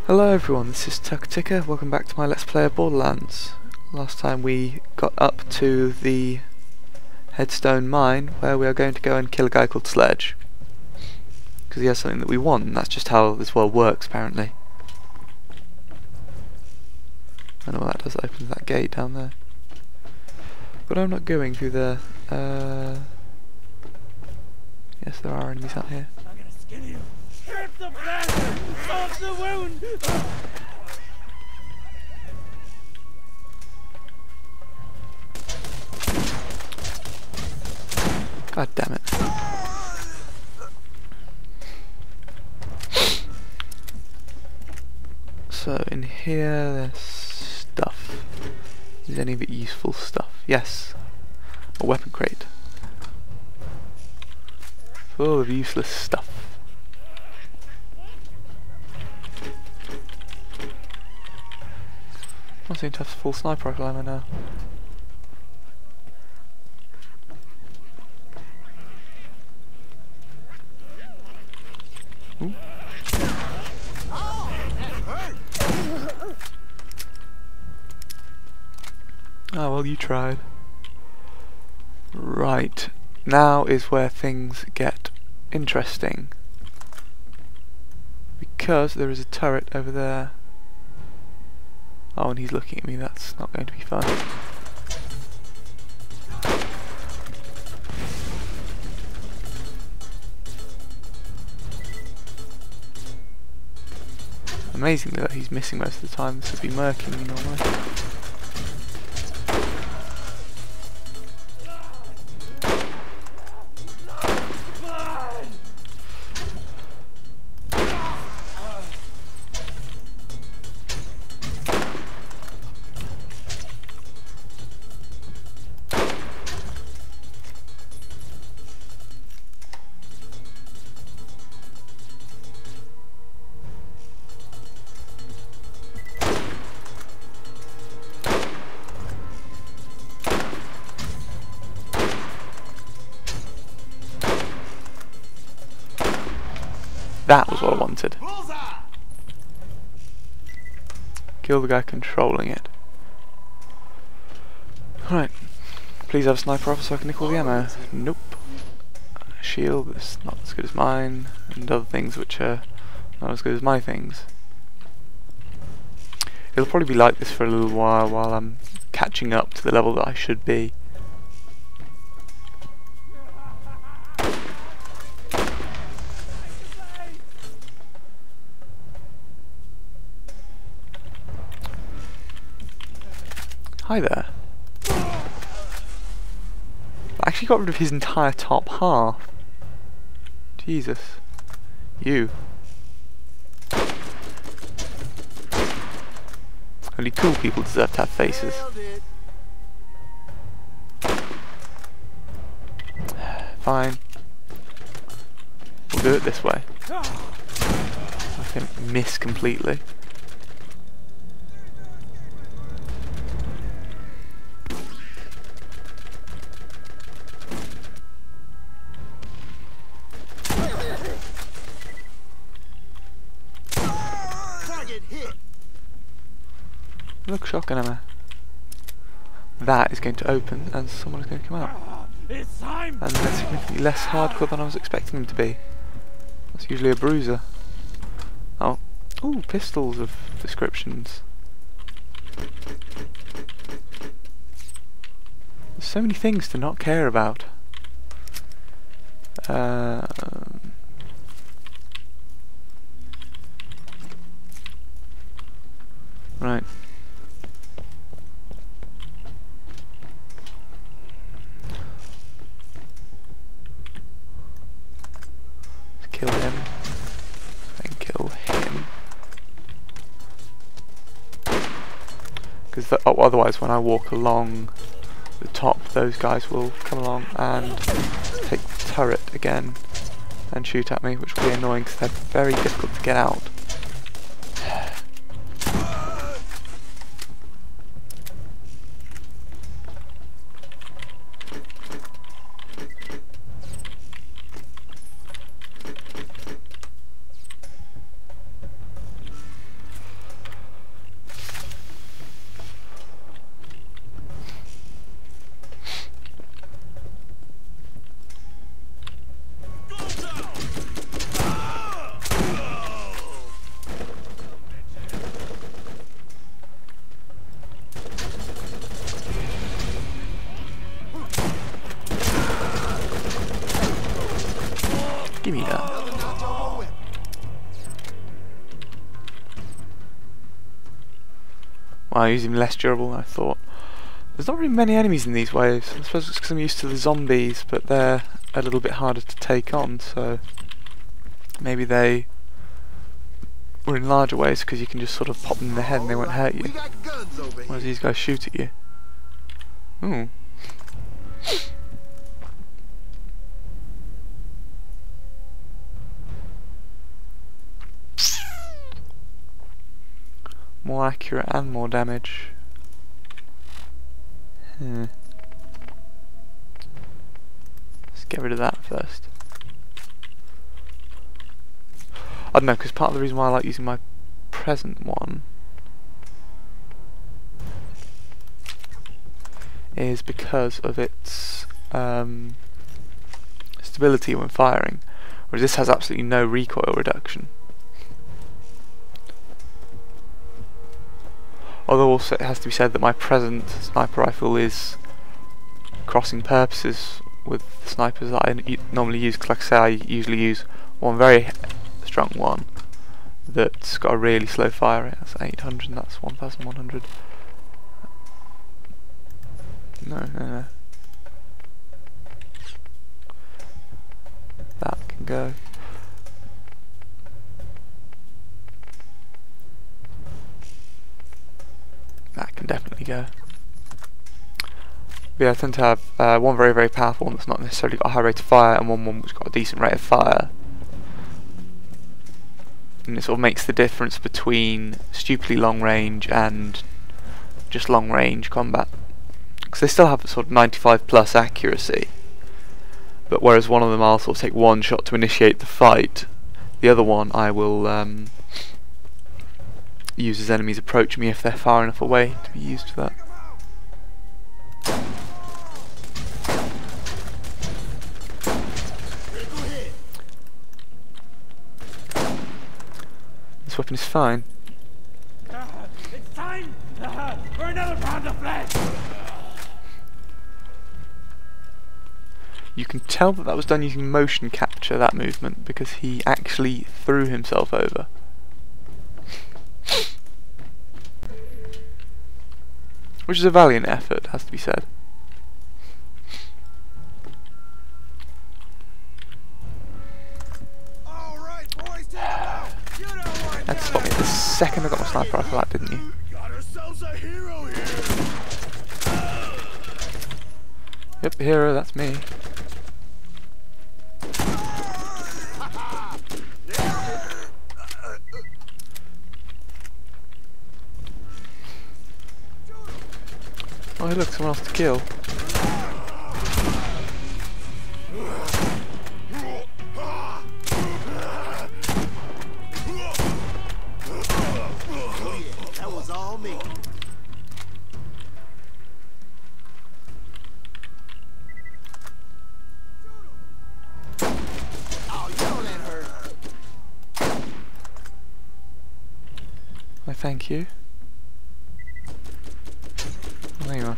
Hello everyone, this is TuckerTicker. Welcome back to my Let's Play of Borderlands. Last time we got up to the headstone mine where we are going to go and kill a guy called Sledge. Because he has something that we want, and that's just how this world works apparently. I know what that does, it opens that gate down there. But I'm not going through there. Yes, there are enemies out here. I'm gonna skin you. Hurt the bastard! Solve the wound! God damn it. So in here there's stuff. Is any of it useful stuff? Yes. A weapon crate. Full of useless stuff. I seem to have a full sniper rifle ammo now. Ooh. Oh well, you tried. Right, now is where things get interesting. Because there is a turret over there. Oh, and he's looking at me, that's not going to be fun. Amazingly that he's missing most of the time, this would be murking me normally. That was what I wanted. Kill the guy controlling it. Right. Please have a sniper rifle so I can nick all the ammo. Nope. Shield is not as good as mine, and other things which are not as good as my things. It'll probably be like this for a little while I'm catching up to the level that I should be. Hi there. I actually got rid of his entire top half. Jesus. You. Only cool people deserve to have faces. Fine. We'll do it this way. I can miss completely. Look, shotgun ammo. That is going to open and someone is going to come out. It's time. And they're significantly less hardcore than I was expecting them to be. That's usually a bruiser. Oh. Ooh, pistols of descriptions. There's so many things to not care about. Right. Kill him, then kill him. Because otherwise when I walk along the top, those guys will come along and take the turret again and shoot at me, which will be annoying because they're very difficult to get out. Oh, he's even less durable than I thought. There's not really many enemies in these waves. I suppose it's because I'm used to the zombies, but they're a little bit harder to take on, so maybe they were in larger waves because you can just sort of pop them in the head and they won't hurt you. Whereas these guys shoot at you. Ooh. More accurate and more damage. Let's get rid of that first. I don't know, because part of the reason why I like using my present one is because of its stability when firing, whereas this has absolutely no recoil reduction. Although also it has to be said that my present sniper rifle is crossing purposes with the snipers that I normally use, because like I say, I usually use one very strong one that's got a really slow fire rate. That's 800 and that's 1100. No. That can go. That can definitely go. But yeah, I tend to have one very, very powerful one that's not necessarily got a high rate of fire, and one which got a decent rate of fire. And it sort of makes the difference between stupidly long range and just long range combat. Because they still have sort of 95 plus accuracy. But whereas one of them I'll sort of take one shot to initiate the fight, the other one I will use as enemies approach me if they're far enough away to be used for that. This weapon is fine. It's time for another round of flesh. You can tell that that was done using motion capture, that movement, because he actually threw himself over. Which is a valiant effort, has to be said. Had to spot me the second I got my sniper rifle out, didn't you? Got ourselves a hero here. Yep, hero, that's me. Oh, hey, look, someone else to kill. That was all me. Oh, you don't let her. Why, thank you. Oh, there you are.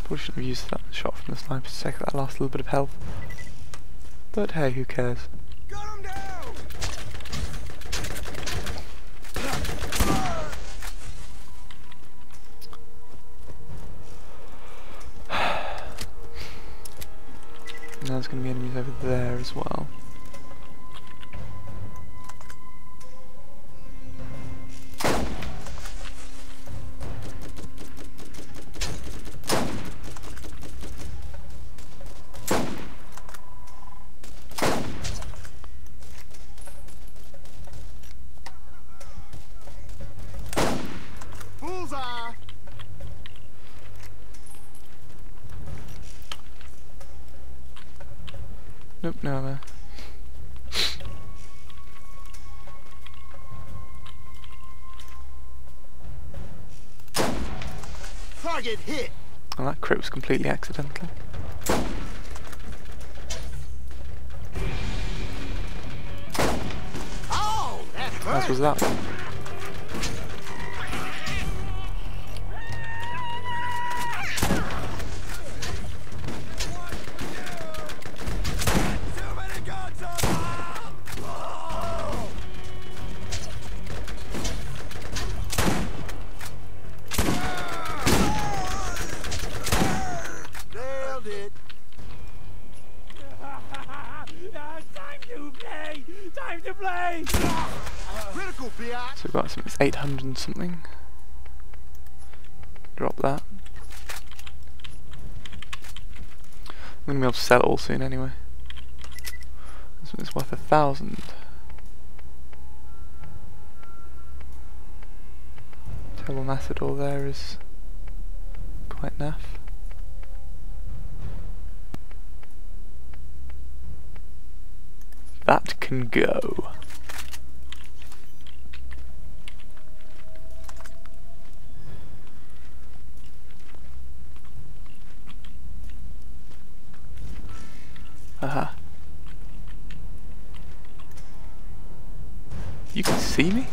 Probably shouldn't have used that shot from the sniper to take that last little bit of health. But hey, who cares? Got him down. Now there's going to be enemies over there as well. Bullseye. Nope, no ammo. Target hit. Oh, that crit was completely accidental. Oh, that hurt. As was that one. Too many guns on fire. Nailed it. Time to play! Time to play! Critical, biatch. So we've got something, it's 800 and something. Drop that. I'm going to be able to sell it all soon anyway. This one's worth 1,000. Terrible Matador there is quite naff. That can go. Aha. You can see me?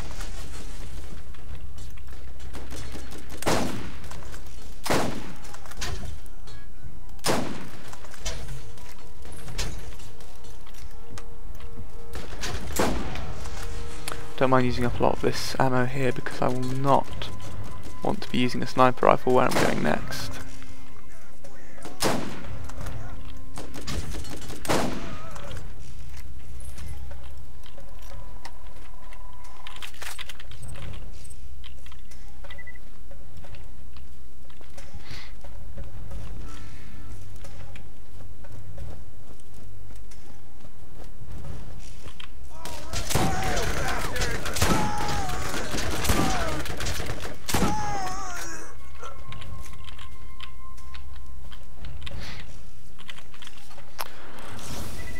Don't mind using up a lot of this ammo here because I will not want to be using a sniper rifle where I'm going next.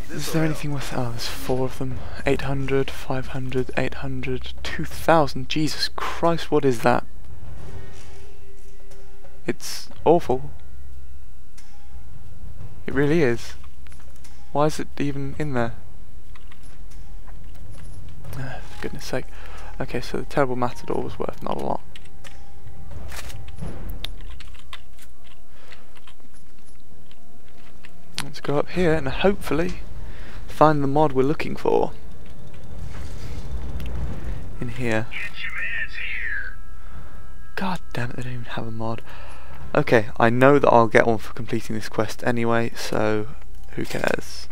Is there anything with... oh, there's 4 of them. 800, 500, 800, 2,000. Jesus Christ, what is that? It's awful. It really is. Why is it even in there? For goodness sake. Okay, so the Terrible Matador was worth not a lot. Let's go up here and hopefully find the mod we're looking for. In here. God damn it, they don't even have a mod. Okay, I know that I'll get one for completing this quest anyway, so who cares?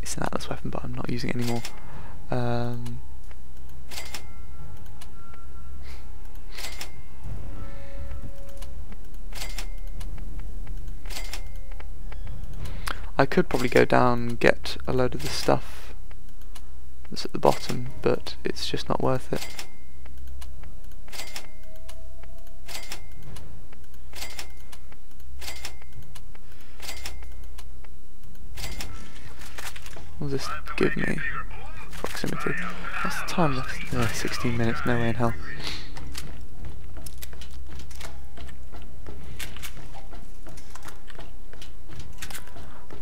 It's an Atlas weapon, but I'm not using it anymore. I could probably go down and get a load of the stuff that's at the bottom, but it's just not worth it. What does this give me? Proximity. What's the time left? 16 minutes, no way in hell.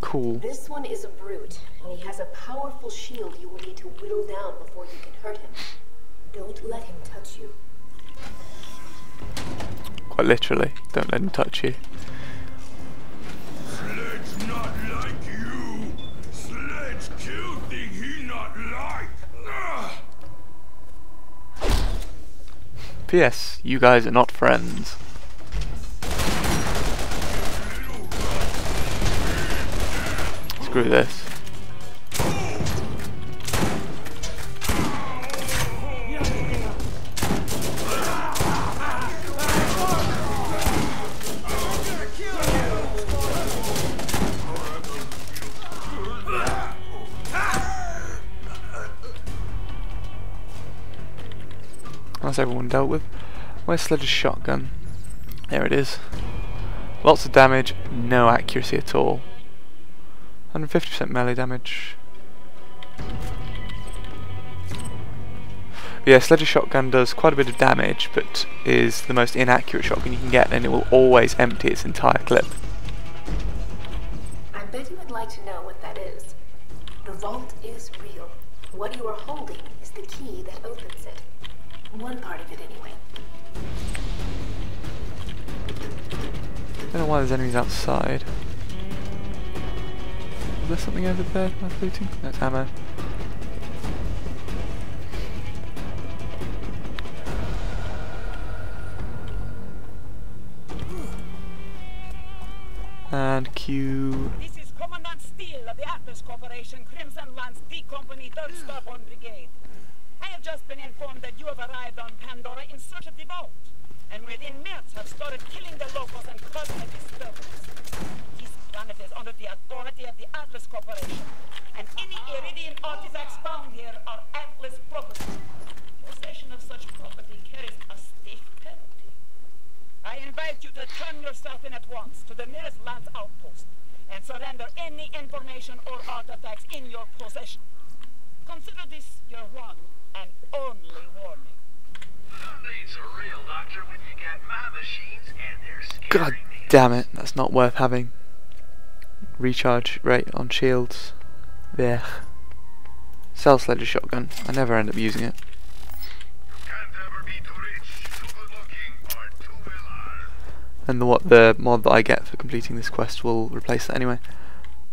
Cool. This one is a brute, and he has a powerful shield you will need to whittle down before you can hurt him. Don't let him touch you. Quite literally, don't let him touch you. Sledge not like you. Sledge kill thing he not like. P.S. You guys are not friends. Screw this. That's everyone dealt with. Where's Sledge's shotgun? There it is. Lots of damage, no accuracy at all. 150% melee damage. But yeah, Sledge's shotgun does quite a bit of damage, but is the most inaccurate shotgun you can get, and it will always empty its entire clip. I bet you would like to know what that is. The vault is real. What you are holding is the key that opens it. One part of it, anyway. I don't know why there's enemies outside. Is there something over there worth looting? That's ammo. And Q. This is Commandant Steele of the Atlas Corporation, Crimson Lance D Company, 3rd Starborn Brigade. I have just been informed that you have arrived on Pandora in search of the vault, and within minutes have started killing the locals and causing a disturbance. This planet is under the authority of the Atlas Corporation, and any Iridian artifacts found here are Atlas property. Possession of such property carries a stiff penalty. I invite you to turn yourself in at once to the nearest Lance outpost and surrender any information or artifacts in your possession. Consider this your one and only warning. Nothing's a real doctor when you got my machines and they're scary. God damn it, that's not worth having. Recharge rate on shields. Blech. Sell Sledge's shotgun. I never end up using it. Can't ever be too rich, too good looking, or too well armed. And the mod that I get for completing this quest will replace that anyway.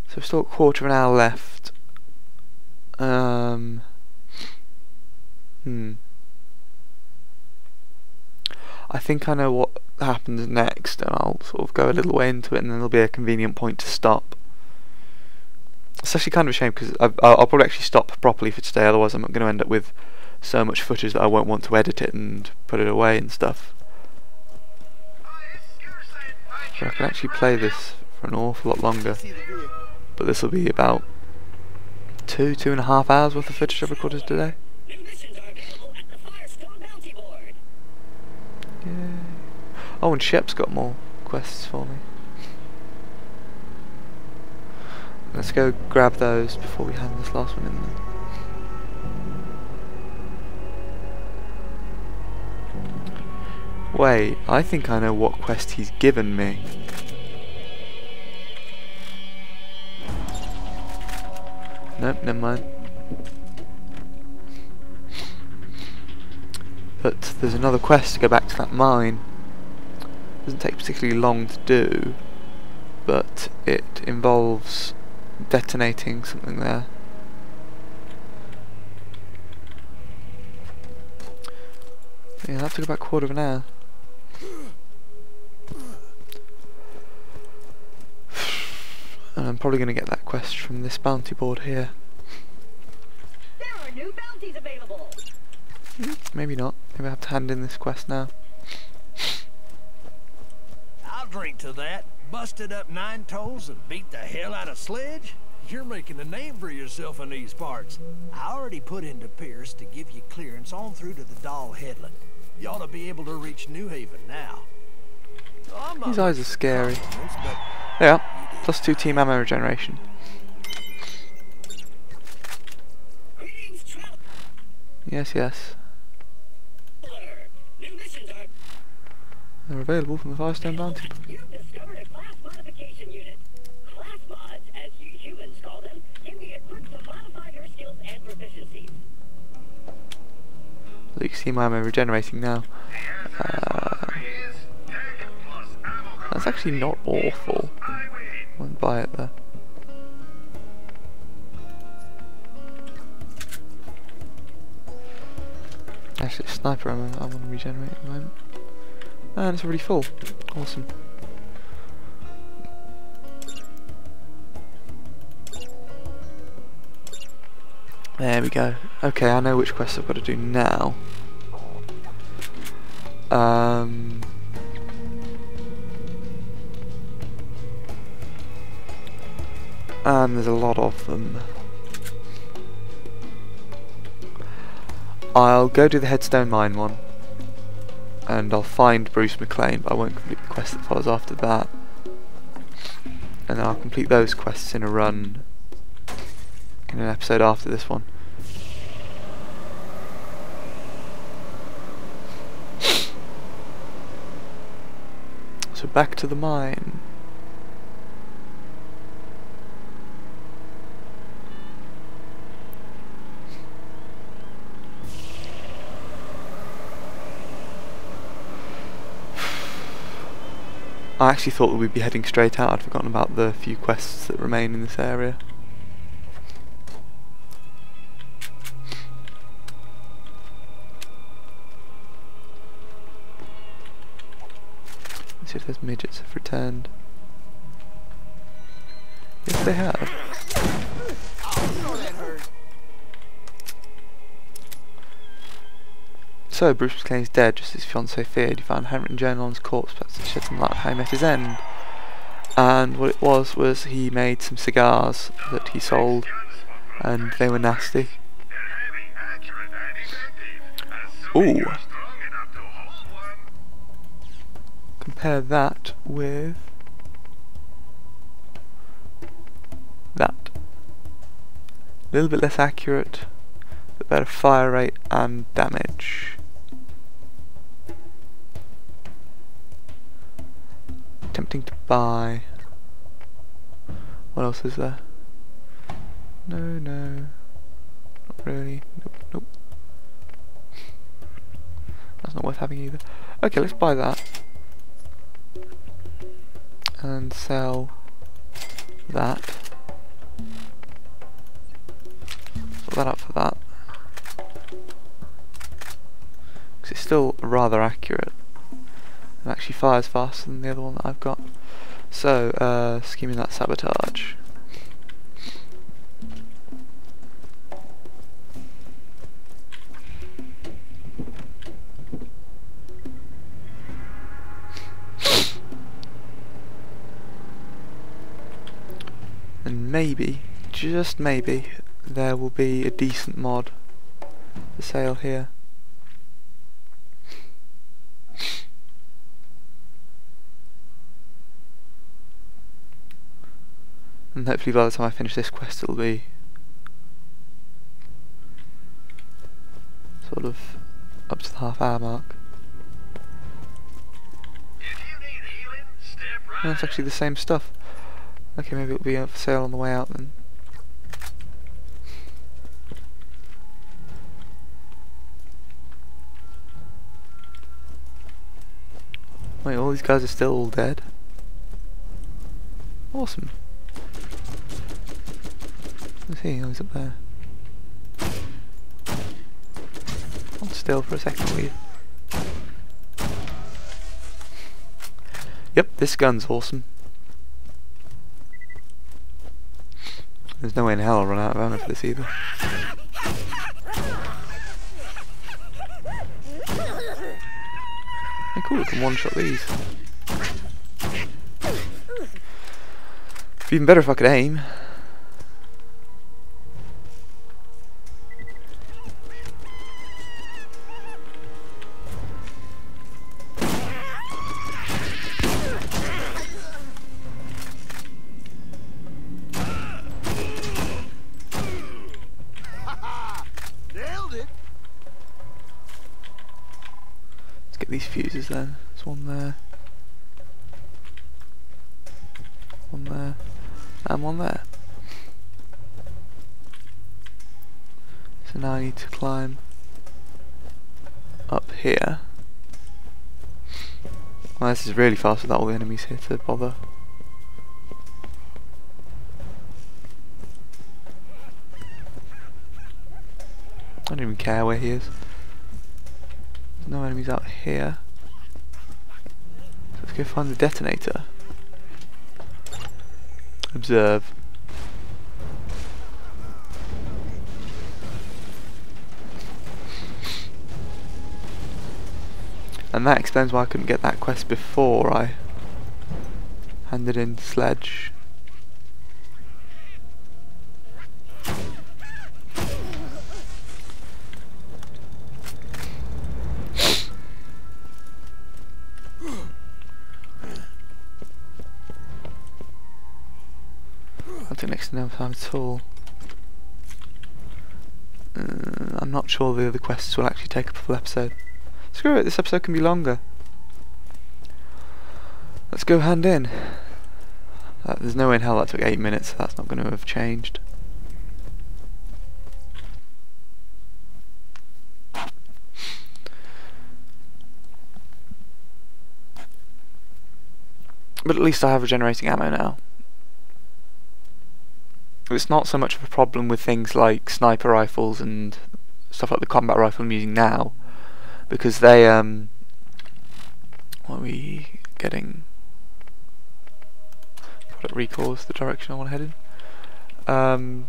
So we've still got a quarter of an hour left. I think I know what happens next, and I'll sort of go a little way into it, and then there'll be a convenient point to stop. It's actually kind of a shame, because I'll probably actually stop properly for today, otherwise I'm going to end up with so much footage that I won't want to edit it and put it away and stuff. But I can actually play this for an awful lot longer. But this will be about 2.5 hours worth of footage I've recorded today. New missions are available at the Fyrestone bounty board. Yay. Oh, and Shep's got more quests for me. Let's go grab those before we hand this last one in then. Wait, I think I know what quest he's given me. Nope, never mind. But there's another quest to go back to that mine. Doesn't take particularly long to do, but it involves detonating something there. Yeah, that took about a quarter of an hour. And I'm probably going to get that quest from this bounty board here. There are new bounties available. Maybe not. Maybe I have to hand in this quest now. I'll drink to that. Busted up 9 toes and beat the hell out of Sledge? You're making a name for yourself in these parts. I already put into Pierce to give you clearance on through to the Doll Headland. You ought to be able to reach New Haven now. These eyes are scary. But They are. +2 team ammo regeneration. Greetings, traveler. Yes, yes. New missions are... They're available from the Fyrestone bounty. You've discovered a class modification unit. Class mods, as you humans call them, can be equipped to modify your skills and proficiencies. So you can see my ammo regenerating now. That's actually not awful. I won't buy it though. Actually, sniper ammo I want to regenerate at the moment. And it's already full. Awesome. There we go. Okay, I know which quests I've got to do now. And there's a lot of them. I'll go do the Headstone Mine one, and I'll find Bruce McLean, but I won't complete the quest that follows after that. And then I'll complete those quests in a run in an episode after this one. back to the mine. I actually thought that we'd be heading straight out. I'd forgotten about the few quests that remain in this area. Let's see if those midgets have returned. Yes, they have. So, Bruce McLean is dead, just as his fiancée feared. He found a handwritten journal on his corpse, perhaps to shed some light on how he met his end. And what it was he made some cigars that he sold, and they were nasty. Ooh! Compare that with that. A little bit less accurate, but better fire rate and damage. Tempting to buy. What else is there? No, not really. Nope. That's not worth having either. Okay, let's buy that. And sell that. Put that up for that. Because it's still rather accurate. And actually fires faster than the other one that I've got. So, scheming that sabotage. And maybe, just maybe, there will be a decent mod for sale here. And hopefully by the time I finish this quest it'll be sort of up to the half-hour mark. And it's actually the same stuff. Okay, maybe it'll be for sale on the way out then. Wait, all these guys are still all dead? Awesome. Let's see, he's up there. Hold still for a second, will you? Yep, this gun's awesome. There's no way in hell I'll run out of ammo for this either. Hey, cool, we can one-shot these. It'd be even better if I could aim. These fuses then. There's one there, and one there. So now I need to climb up here. Well, this is really fast without all the enemies here to bother. I don't even care where he is. No enemies out here. So let's go find the detonator. Observe. And that explains why I couldn't get that quest before I handed in Sledge. Next to no time at all. I'm not sure the other quests will actually take up a full episode. Screw it, this episode can be longer. let's go hand in. There's no way in hell that took 8 minutes, so that's not going to have changed. But at least I have regenerating ammo now. It's not so much of a problem with things like sniper rifles and stuff like the combat rifle I'm using now, because they what are we getting? Product recall is the direction I want to head in.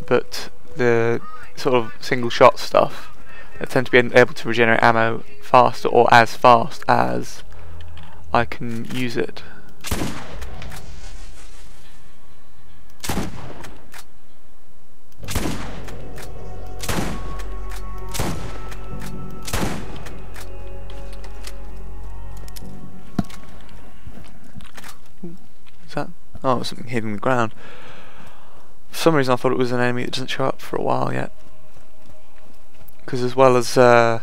But the sort of single shot stuff, I tend to be able to regenerate ammo faster, or as fast as I can use it. That? Oh, it was something hidden in the ground. For some reason I thought it was an enemy that doesn't show up for a while yet. Because as well as the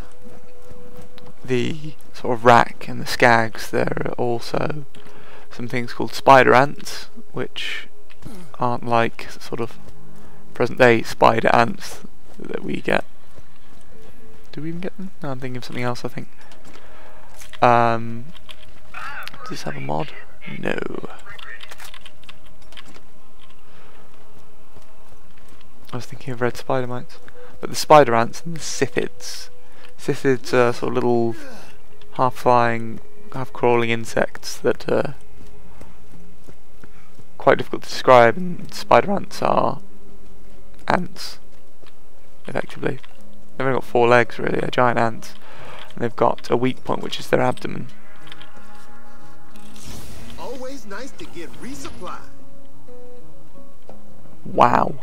sort of rack and the skags, there are also some things called spider ants, which aren't like sort of present day spider ants that we get. Do we even get them? No, I'm thinking of something else, I think. Does this have a mod? No. I was thinking of red spider mites, but the spider ants and the scythids. Scythids are sort of little half-flying, half-crawling insects that are quite difficult to describe, and spider ants are ants, effectively. They've only got 4 legs, really. They're giant ants, and they've got a weak point, which is their abdomen. Always nice to get resupplied. Wow.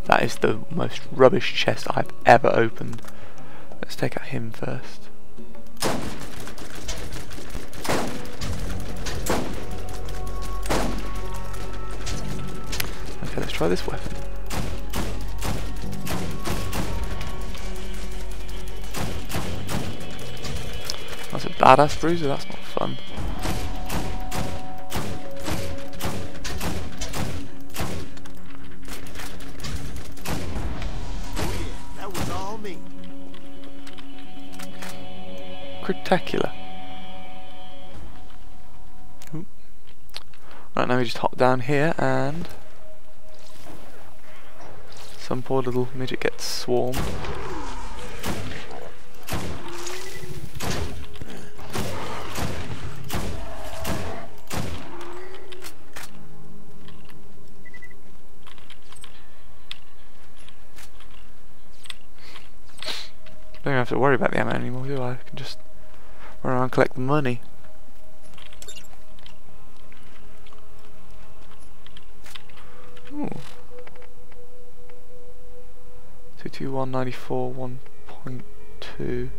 That is the most rubbish chest I've ever opened. Let's take out him first. Okay, let's try this weapon. That's a badass bruiser, that's not fun. Spectacular. Right, now we just hop down here and some poor little midget gets swarmed. I don't have to worry about the ammo anymore, do I? I can just run around and collect the money. Ooh. 22194 1.2.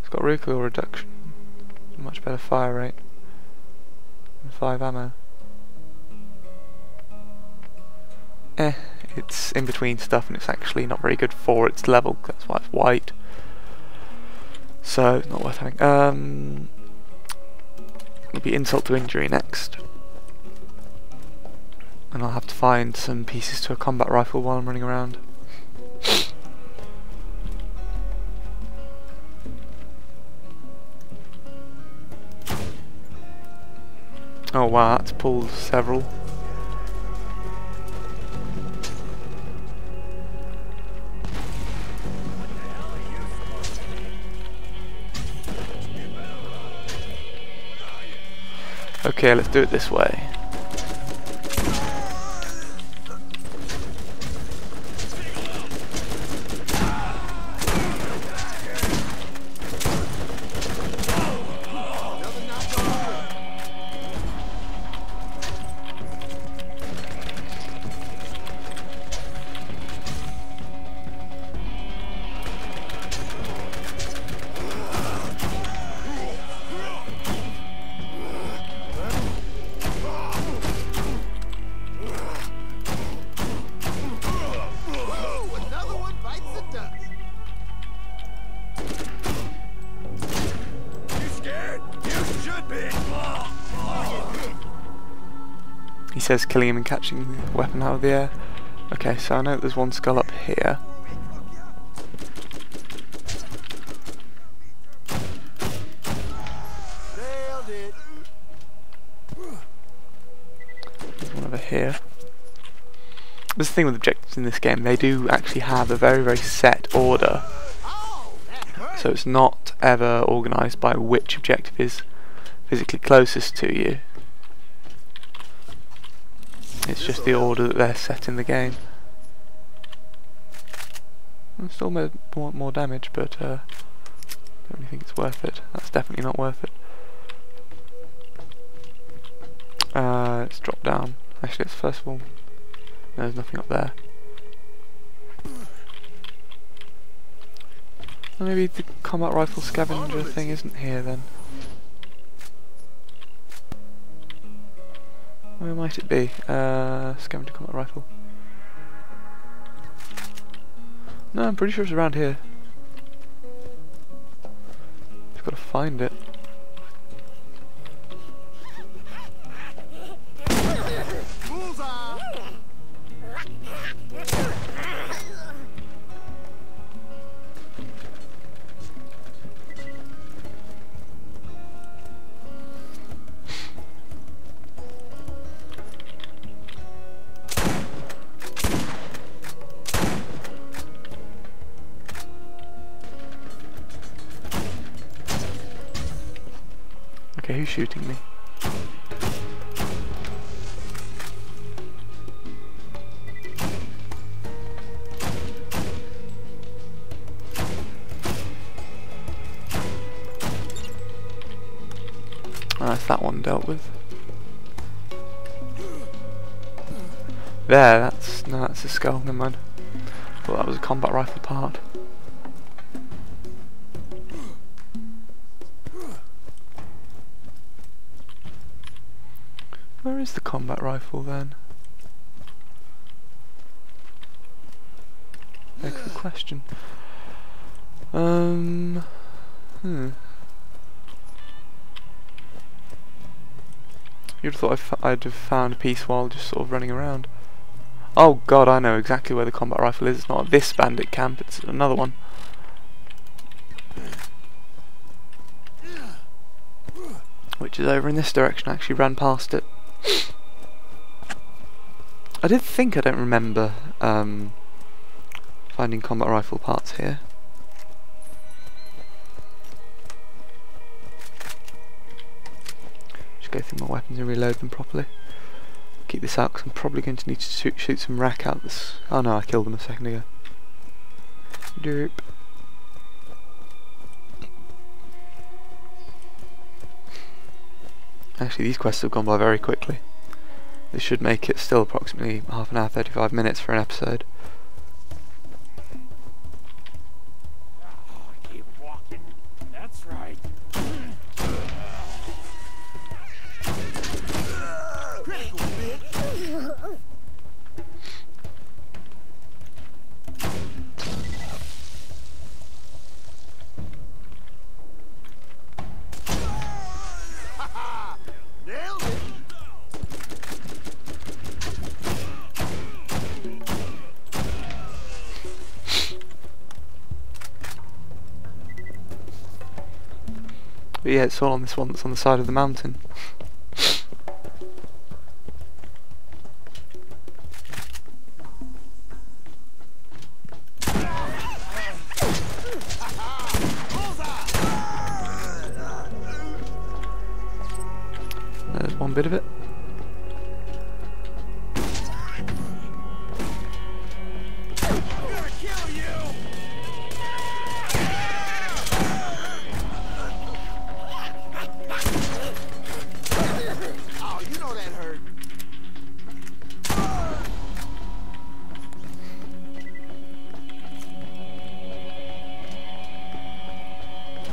It's got recoil reduction, much better fire rate, and 5 ammo. It's in between stuff and it's actually not very good for its level, that's why it's white. So, not worth having. It'll be insult to injury next. And I'll have to find some pieces to a combat rifle while I'm running around. Oh wow, that's pulled several. Okay, let's do it this way. He says killing him and catching the weapon out of the air. Okay, so I know there's one skull up here. Nailed it. There's one over here. This is the thing with objectives in this game, they do actually have a very, very set order. So it's not ever organised by which objective is physically closest to you. It's just the order that they're set in the game. And still made more damage, but don't really think it's worth it. That's definitely not worth it. Let's drop down. Actually, let's first of all. No, there's nothing up there. Well, maybe the combat rifle scavenger thing isn't here then. Where might it be? Scavenger combat rifle. No, I'm pretty sure it's around here. Just gotta find it. Okay, who's shooting me? Oh, that's that one dealt with. There, no, that's a skull, never mind. Thought that was a combat rifle part. Where is the combat rifle then? Excellent question. You'd have thought I'd have found a piece while just sort of running around. Oh god, I know exactly where the combat rifle is. It's not at this bandit camp, it's another one. Which is over in this direction. I actually ran past it. I did think I don't remember finding combat rifle parts here. Just go through my weapons and reload them properly. Keep this out because I'm probably going to need to shoot some rack out this. Oh no, I killed them a second ago. Derp. Actually, these quests have gone by very quickly. This should make it still approximately half an hour, 35 minutes for an episode. Keep walking. That's right. Critical, bitch. Nailed it. But yeah, it's all on this one that's on the side of the mountain. There's one bit of it.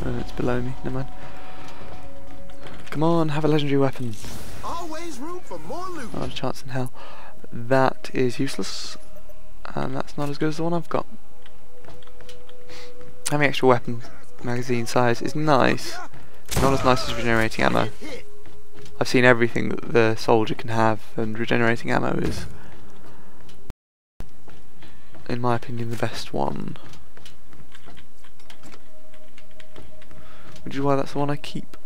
It's below me, never mind. Come on, have a legendary weapon. Always room for more loot. Not a chance in hell. That is useless, and that's not as good as the one I've got. Having extra weapon magazine size is nice. Not as nice as regenerating ammo. I've seen everything that the soldier can have, and regenerating ammo is, in my opinion, the best one. Which is why that's the one I keep.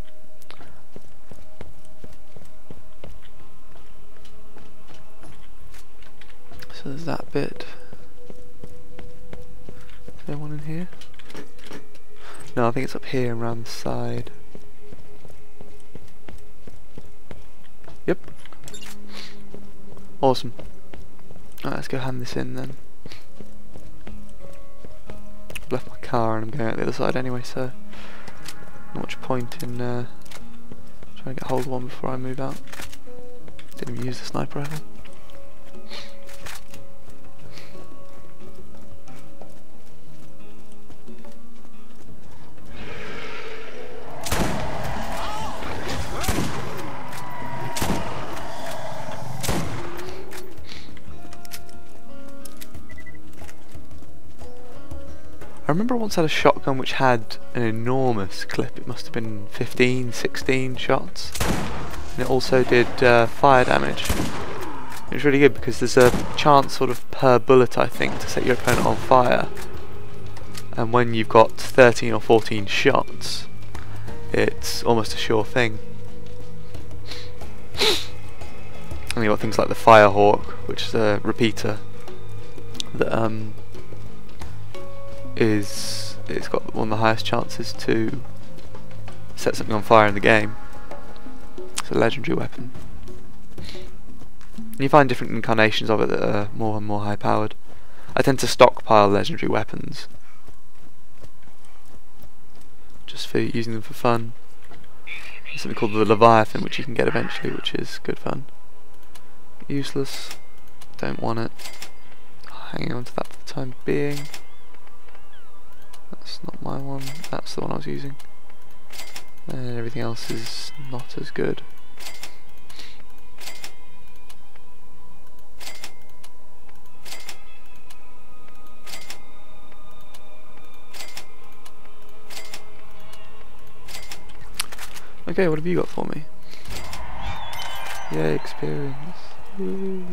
So there's that bit. Is there one in here? No, I think it's up here and around the side. Yep. Awesome. Alright, let's go hand this in then. I've left my car and I'm going out the other side anyway, so not much point in trying to get hold of one before I move out. Didn't even use the sniper rifle. I remember I once had a shotgun which had an enormous clip. It must have been 15, 16 shots. And it also did fire damage. It was really good because there's a chance sort of per bullet, I think, to set your opponent on fire. And when you've got 13 or 14 shots, it's almost a sure thing. And you've got things like the Firehawk, which is a repeater that it's got one of the highest chances to set something on fire in the game. It's a legendary weapon. And you find different incarnations of it that are more and more high powered. I tend to stockpile legendary weapons just for using them for fun. There's something called the Leviathan which you can get eventually, which is good fun. Useless, don't want it. Hanging on to that for the time being. That's not my one, that's the one I was using. And everything else is not as good. Okay, what have you got for me? Yay, experience. Woo.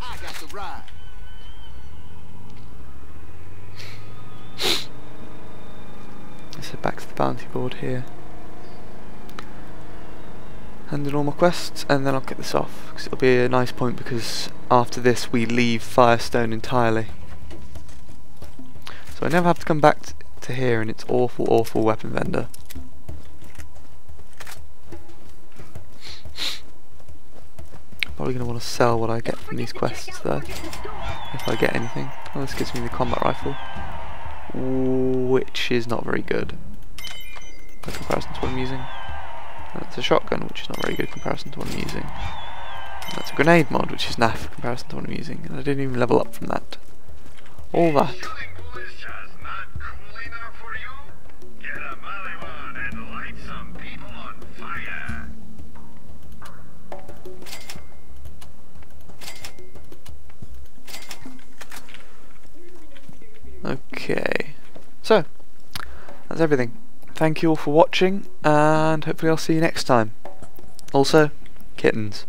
I got the ride. Let's head back to the bounty board here. Hand in all my quests and then I'll get this off, because it'll be a nice point, because after this we leave Fyrestone entirely. So I never have to come back to here and its awful, awful weapon vendor. Probably going to want to sell what I get from these quests though, if I get anything. Oh, this gives me the combat rifle, which is not very good by comparison to what I'm using. That's a shotgun, which is not very good in comparison to what I'm using. And that's a grenade mod, which is naff in comparison to what I'm using. And I didn't even level up from that. All that. Okay, so that's everything. Thank you all for watching, and hopefully I'll see you next time. Also, kittens.